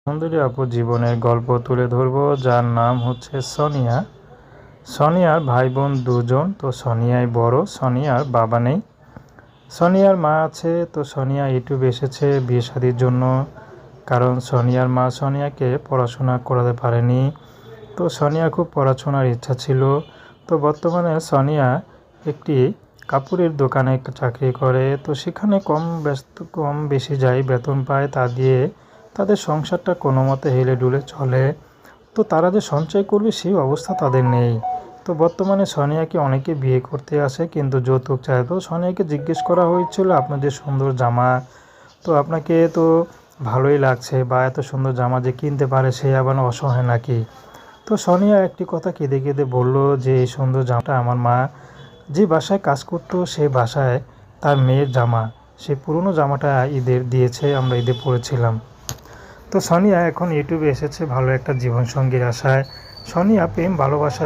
সুন্দরী আপুর জীবনের গল্প তুলে ধরবো, যার নাম হচ্ছে সোনিয়া। সোনিয়ার ভাই বোন দুজন। তো সোনিয়াই বড়। সোনিয়ার বাবা নেই, সোনিয়ার মা আছে। তো সোনিয়া ইউটিউবে এসেছে বিয়ে শাদির জন্য, কারণ সোনিয়ার মা সোনিয়াকে পড়াশোনা করাতে পারেনি। তো সোনিয়ার খুব পড়াশোনার ইচ্ছা ছিল। তো বর্তমানে সোনিয়া একটি কাপড়ের দোকানে চাকরি করে। তো সেখানে কম বেশি যাই বেতন পায়, তা দিয়ে তাদের সংসারটা কোনো মতে হেলে ডুলে চলে। তো তারা যে সঞ্চয় করবে সেই অবস্থা তাদের নেই। তো বর্তমানে সোনিয়াকে অনেকে বিয়ে করতে আসে, কিন্তু যৌতুক চায়। তো সোনিয়াকে জিজ্ঞেস করা হয়েছিল, আপনার যে সুন্দর জামা, তো আপনাকে তো ভালোই লাগছে, বা এত সুন্দর জামা যে কিনতে পারে সে আবার অসহায় নাকি? তো সোনিয়া একটি কথা কেঁদে কেঁদে বলল যে এই সুন্দর জামাটা আমার মা যে বাসায় কাজ করতো সেই বাসায় তার মেয়ের জামা, সেই পুরনো জামাটা ঈদের দিয়েছে, আমরা ঈদে পরেছিলাম। তো সোনিয়া এখন ইউটিউবে এসেছে ভালো একটা জীবনসঙ্গীর আশায়। সোনিয়া প্রেম ভালোবাসা